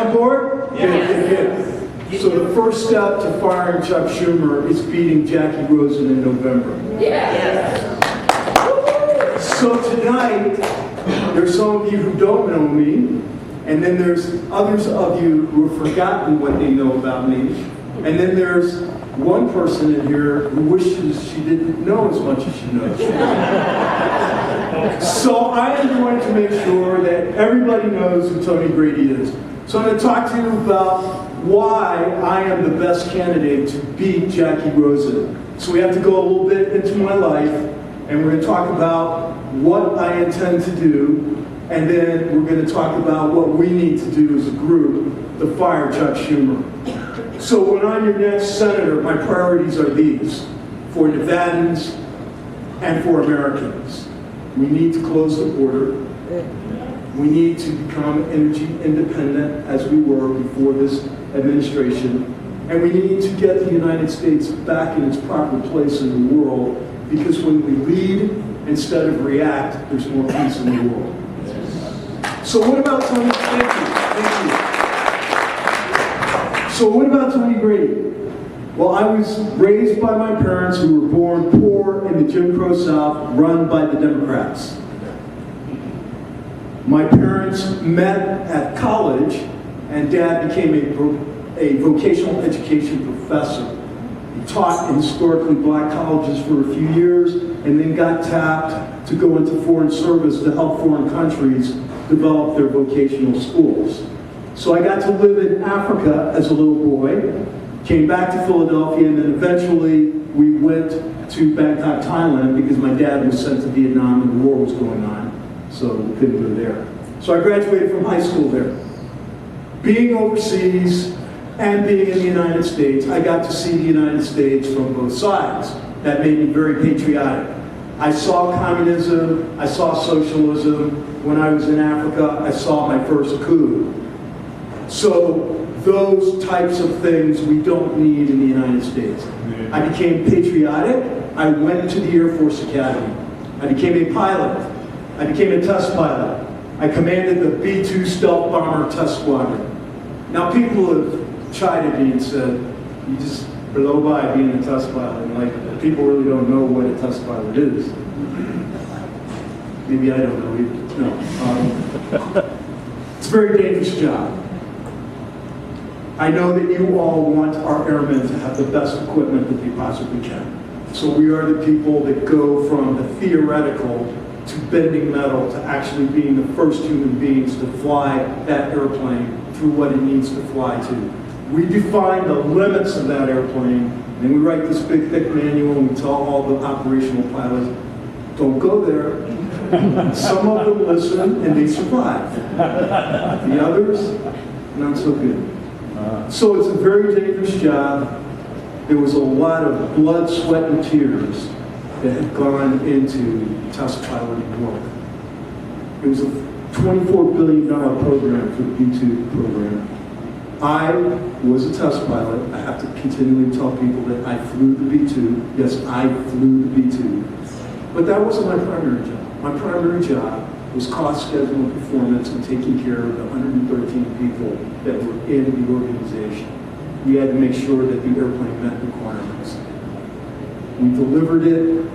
On board? Yeah. So the first step to firing Chuck Schumer is beating Jackie Rosen in November. So tonight, there's some of you who don't know me, and then there's others of you who have forgotten what they know about me, and then there's one person in here who wishes she didn't know as much as she knows. So I am going to make sure that everybody knows who Tony Grady is. So I'm going to talk to you about why I am the best candidate to beat Jackie Rosen. So we have to go a little bit into my life, and we're going to talk about what I intend to do, and then we're going to talk about what we need to do as a group to fire Chuck Schumer. So when I'm your next senator, my priorities are these: for Nevadans and for Americans. We need to close the border. We need to become energy independent as we were before this administration. And we need to get the United States back in its proper place in the world, because when we lead instead of react, there's more peace in the world. So what about Tony? Thank you. So what about Tony Grady? Well, I was raised by my parents who were born poor in the Jim Crow South, run by the Democrats. My parents met at college, and Dad became a vocational education professor. He taught in historically black colleges for a few years, and then got tapped to go into foreign service to help foreign countries develop their vocational schools. So I got to live in Africa as a little boy, came back to Philadelphia, and then eventually we went to Bangkok, Thailand, because my dad was sent to Vietnam and the war was going on, so we couldn't go there. So I graduated from high school there. Being overseas and being in the United States, I got to see the United States from both sides. That made me very patriotic. I saw communism, I saw socialism. When I was in Africa, I saw my first coup. So those types of things we don't need in the United States. I became patriotic. I went to the Air Force Academy. I became a pilot. I became a test pilot. I commanded the B-2 stealth bomber test squadron. Now people have chided me and said, you just blow by being a test pilot, and like people really don't know what a test pilot is. Maybe I don't know either. No. It's a very dangerous job. I know that you all want our airmen to have the best equipment that they possibly can. So we are the people that go from the theoretical to bending metal to actually being the first human beings to fly that airplane through what it needs to fly to. We define the limits of that airplane, and we write this big, thick manual, and we tell all the operational pilots, don't go there. Some of them listen, and they survive. The others, not so good. So it's a very dangerous job. There was a lot of blood, sweat, and tears that had gone into test piloting work. It was a $24 billion program for the B-2 program. I was a test pilot. I have to continually tell people that I flew the B-2. Yes, I flew the B-2. But that wasn't my primary job. My primary job was cost, schedule, and performance, and taking care of the 113 people that were in the organization. We had to make sure that the airplane met requirements. We delivered it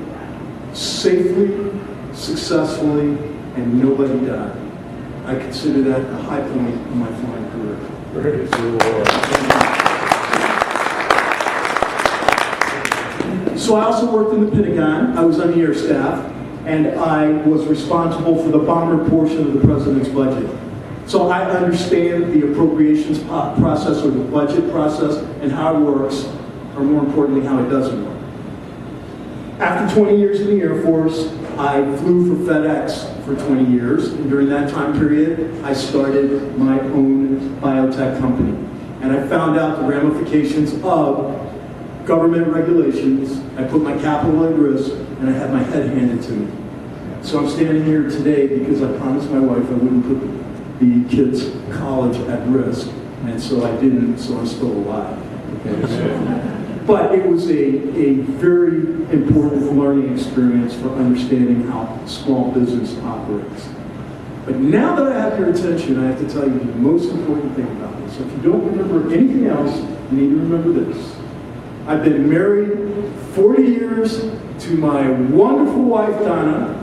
safely, successfully, and nobody died. I consider that a high point in my flying career. Praise the Lord. So I also worked in the Pentagon. I was on the air staff, and I was responsible for the bomber portion of the president's budget. So I understand the appropriations process, or the budget process, and how it works, or more importantly, how it doesn't work. After 20 years in the Air Force, I flew for FedEx for 20 years, and during that time period, I started my own biotech company. And I found out the ramifications of government regulations. I put my capital at risk, and I had my head handed to me. So I'm standing here today because I promised my wife I wouldn't put the kids' college at risk, and so I didn't, so I'm still alive. Okay, so. But it was a very important learning experience for understanding how small business operates. But now that I have your attention, I have to tell you the most important thing about this. So if you don't remember anything else, you need to remember this. I've been married 40 years to my wonderful wife, Donna,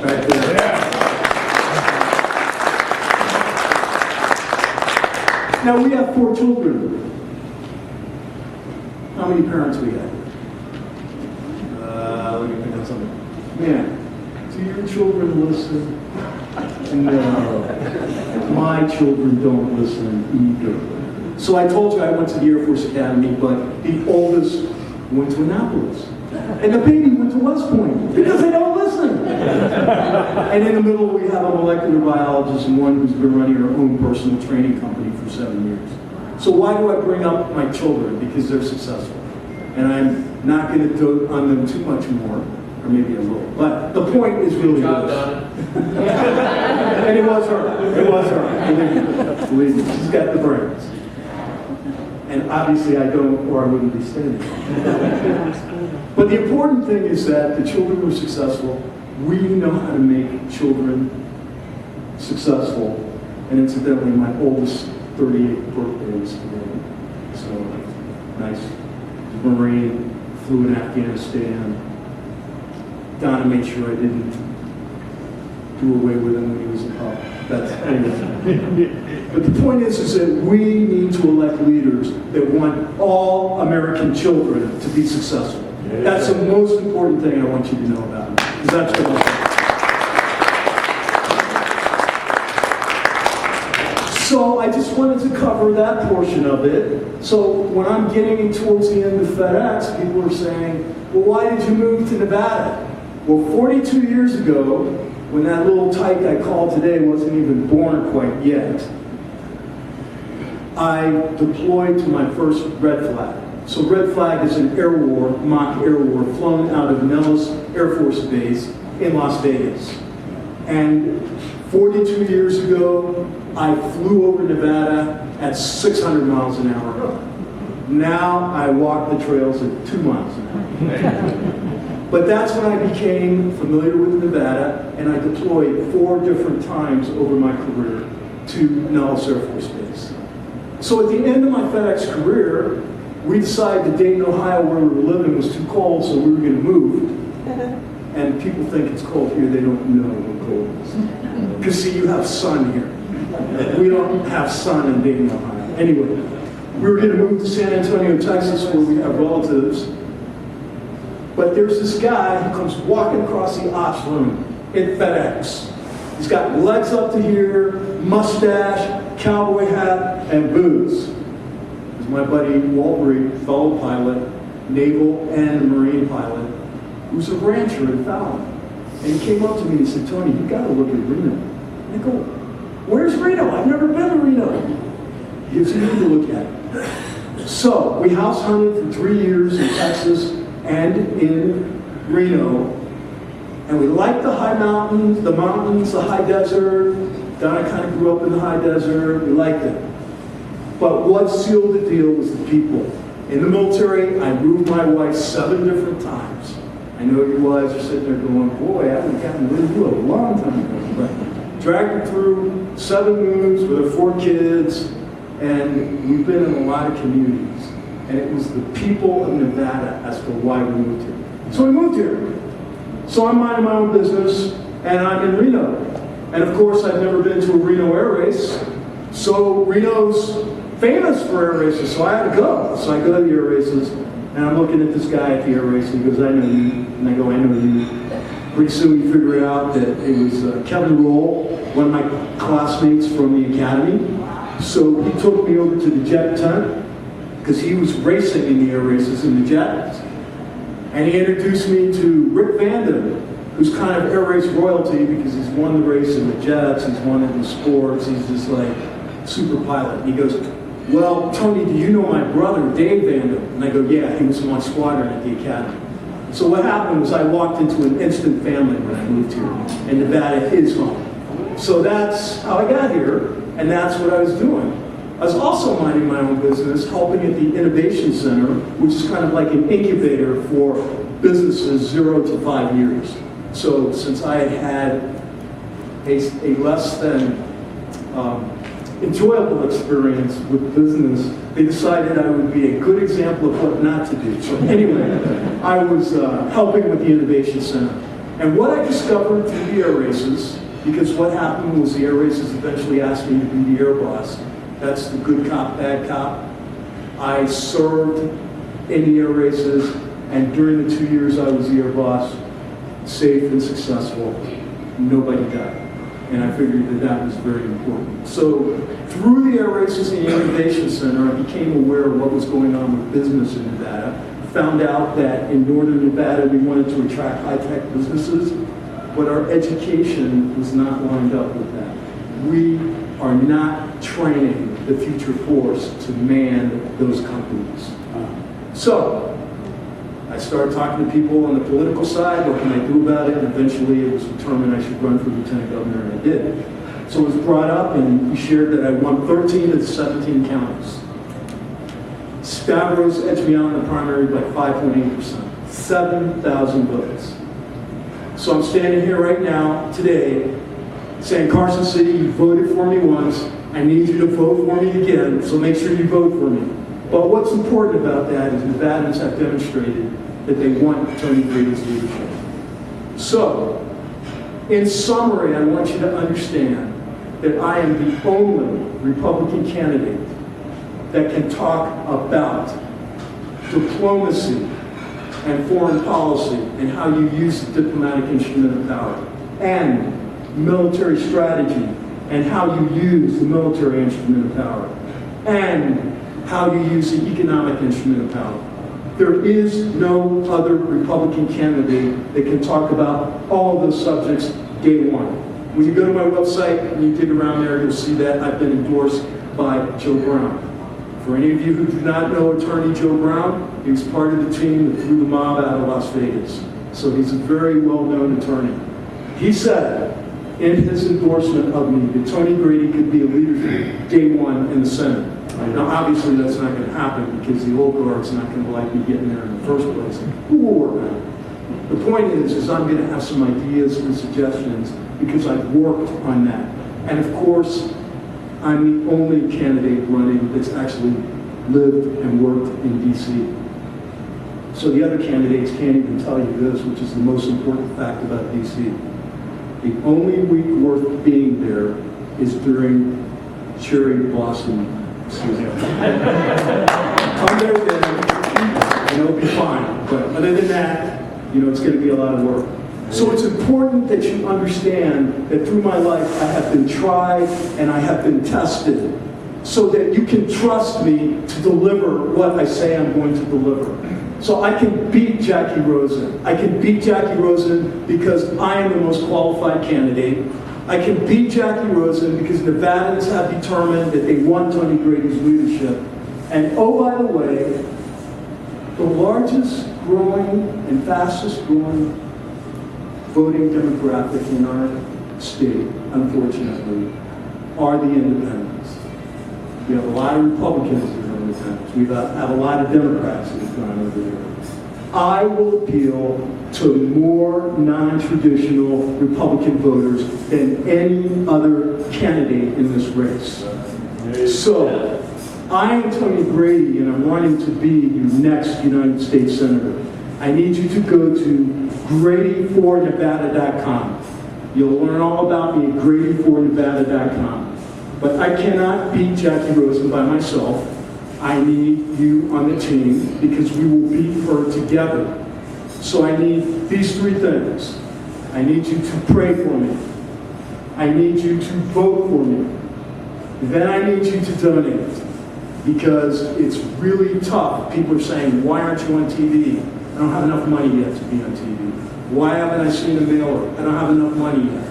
right there. Yeah. Now we have 4 children. How many parents we have? Let me think of something. Man, do your children listen? No. My children don't listen either. So I told you I went to the Air Force Academy, but the oldest went to Annapolis. And the baby went to West Point because they don't listen. And in the middle, we have a molecular biologist and one who's been running her own personal training company for 7 years. So why do I bring up my children? Because they're successful. And I'm not going to dote on them too much more, or maybe a little. But the point is really this. And it was her. It was her. Believe me. She's got the brains. And obviously I don't, or I wouldn't be standing here. But the important thing is that the children were successful. We know how to make children successful. And incidentally, my oldest 38th birthday is today. So, nice. Marine, flew in Afghanistan. Donna made sure I didn't do away with him when he was a pup. That's anyway. But the point is that we need to elect leaders that want all American children to be successful. That's the most important thing I want you to know about. Because that's what I So I just wanted to cover that portion of it. So when I'm getting towards the end of FedEx, people are saying, well, why did you move to Nevada? Well, 42 years ago, when that little tyke I called today wasn't even born quite yet, I deployed to my first Red Flag. So Red Flag is an air war, mock air war, flown out of Nellis Air Force Base in Las Vegas. And 42 years ago, I flew over Nevada at 600 miles an hour. Now I walk the trails at 2 miles an hour. But that's when I became familiar with Nevada, and I deployed 4 different times over my career to Nellis Air Force Base. So at the end of my FedEx career, we decided that Dayton, Ohio, where we were living, was too cold, so we were going to move. And people think it's cold here, they don't know what cold is. Because see, you have sun here. We don't have sun in Dayton, Ohio. Anyway, we were going to move to San Antonio, Texas, where we have relatives. But there's this guy who comes walking across the ops room in FedEx. He's got legs up to here, mustache, cowboy hat, and boots. It's my buddy Walt Reed, fellow pilot, naval and marine pilot, who's a rancher in Fallon. And he came up to me and said, Tony, you got to look at Reno. And I go, where's Reno? I've never been to Reno. He goes, you need to look at it. So we house hunted for 3 years in Texas and in Reno. And we liked the high mountains, the high desert. Donna kind of grew up in the high desert. We liked it. But what sealed the deal was the people. In the military, I moved my wife 7 different times. I know you guys are sitting there going, boy, I haven't gotten rid of you a long time ago. But dragged her through 7 moves with her 4 kids, and we've been in a lot of communities. And it was the people of Nevada as to why we moved here. So we moved here. So I'm minding my own business, and I'm in Reno. And of course, I've never been to a Reno air race. So Reno's famous for air races, so I had to go. So I go to the air races, and I'm looking at this guy at the air race, and he goes, I know you. And I go, I know you. Pretty soon we figure out that it was Kevin Roll, one of my classmates from the academy. So he took me over to the jet tent, because he was racing in the air races in the jets. And he introduced me to Rick Vanden, who's kind of air race royalty because he's won the race in the jets, he's won it in sports, he's just like super pilot. And he goes, well, Tony, do you know my brother, Dave Vanden? And I go, yeah, he was in my squadron at the academy. So what happened was I walked into an instant family when I moved here, and Nevada is home. So that's how I got here, and that's what I was doing. I was also minding my own business, helping at the Innovation Center, which is kind of like an incubator for businesses 0 to 5 years. So since I had a less than enjoyable experience with business, they decided I would be a good example of what not to do. So anyway, I was helping with the Innovation Center. And what I discovered through the air races, because what happened was the air races eventually asked me to be the air boss. That's the good cop, bad cop. I served in the air races, and during the 2 years I was the air boss, safe and successful, nobody died. And I figured that that was very important. So through the air races and the Innovation Center, I became aware of what was going on with business in Nevada. Found out that in northern Nevada, we wanted to attract high-tech businesses, but our education was not lined up with that. We are not training the future force to man those companies. So I started talking to people on the political side, what can I do about it? And eventually it was determined I should run for lieutenant governor, and I did. So it was brought up, and we shared that I won 13 of the 17 counties. Stavros edged me out in the primary by 5.8%, 7,000 votes. So I'm standing here right now, today, saying, Carson City, you voted for me once, I need you to vote for me again, so make sure you vote for me. But what's important about that is Nevadans have demonstrated that they want Tony Grady's leadership. So, in summary, I want you to understand that I am the only Republican candidate that can talk about diplomacy and foreign policy and how you use the diplomatic instrument of power, and military strategy and how you use the military instrument of power, and how you use the economic instrument of power. There is no other Republican candidate that can talk about all of those subjects day one. When you go to my website and you dig around there, you'll see that I've been endorsed by Joe Brown. For any of you who do not know Attorney Joe Brown, he was part of the team that threw the mob out of Las Vegas. So he's a very well-known attorney. He said in his endorsement of me that Tony Grady could be a leader day one in the Senate. Now, obviously, that's not going to happen because the old guard's not going to like me getting there in the first place. Who will work on it? The point is I'm going to have some ideas and suggestions because I've worked on that. And of course, I'm the only candidate running that's actually lived and worked in D.C. So the other candidates can't even tell you this, which is the most important fact about D.C. The only week worth being there is during cherry blossom season. Come there then, and it'll be fine. But other than that, it's going to be a lot of work. So it's important that you understand that through my life I have been tried and I have been tested so that you can trust me to deliver what I say I'm going to deliver. So I can beat Jackie Rosen. I can beat Jackie Rosen because I am the most qualified candidate. I can beat Jackie Rosen because Nevadans have determined that they want Tony Grady's leadership. And oh, by the way, the largest growing and fastest growing voting demographic in our state, unfortunately, are the independents. We have a lot of Republicans that are independents. We have a lot of Democrats that have gone over there. I will appeal to more non-traditional Republican voters than any other candidate in this race. So, I am Tony Grady, and I'm running to be your next United States Senator. I need you to go to GradyForNevada.com. You'll learn all about me at GradyForNevada.com. But I cannot beat Jackie Rosen by myself. I need you on the team because we will beat her together. So I need these three things. I need you to pray for me. I need you to vote for me. Then I need you to donate because it's really tough. People are saying, why aren't you on TV? I don't have enough money yet to be on TV. Why haven't I seen a mailer? I don't have enough money yet.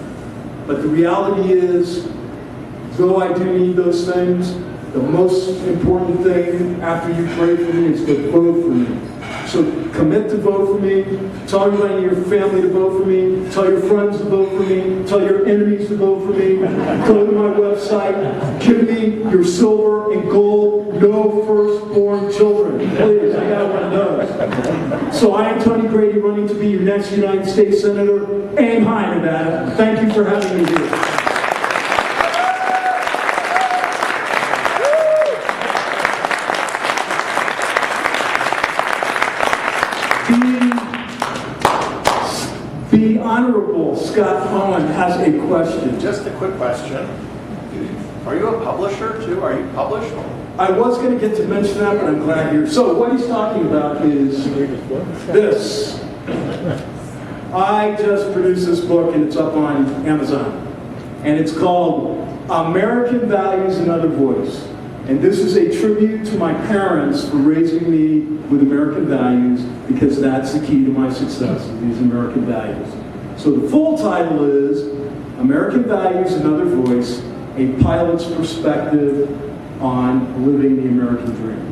But the reality is, though I do need those things, the most important thing after you pray for me is to vote for me. So commit to vote for me. Tell everybody in your family to vote for me. Tell your friends to vote for me. Tell your enemies to vote for me. Go to my website. Give me your silver and gold. No firstborn children. Please, I got one of those. So I am Tony Grady, running to be your next United States Senator. Aim high, Nevada. Thank you for having me here. The Honorable Scott Owen has a question. Just a quick question. Are you a publisher too? Are you published? I was going to get to mention that, but I'm glad you're. So what he's talking about is this. I just produced this book, and it's up on Amazon. And it's called American Values, Another Voice. And this is a tribute to my parents for raising me with American values, because that's the key to my success, these American values. So the full title is American Values, Another Voice, a pilot's perspective on living the American dream.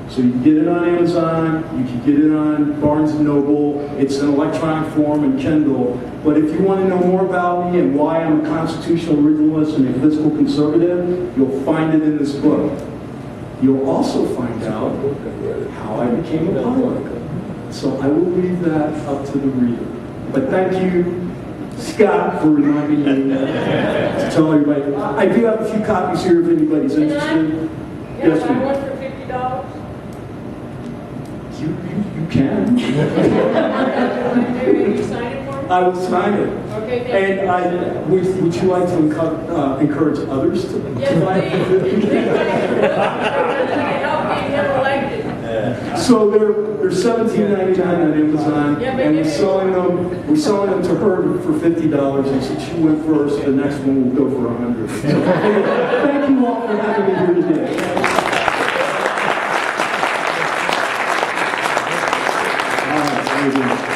So you can get it on Amazon, you can get it on Barnes & Noble, it's in electronic form and Kindle. But if you want to know more about me and why I'm a constitutional originalist and a fiscal conservative, you'll find it in this book. You'll also find out how I became a pilot. So I will leave that up to the reader. But thank you, Scott, for reminding me to tell everybody. I do have a few copies here if anybody's interested. Yes, I ma'am. want for $50. You can. Will you sign it for me? I will sign it. Okay, thank And would you like to encourage others to buy it for please. $50? Help me get elected. So they're $17.99 on Amazon, Yeah, but and give me- we're selling them to her for $50. And since she went first, the next one will go for $100. So, thank you all for having me here today. All right,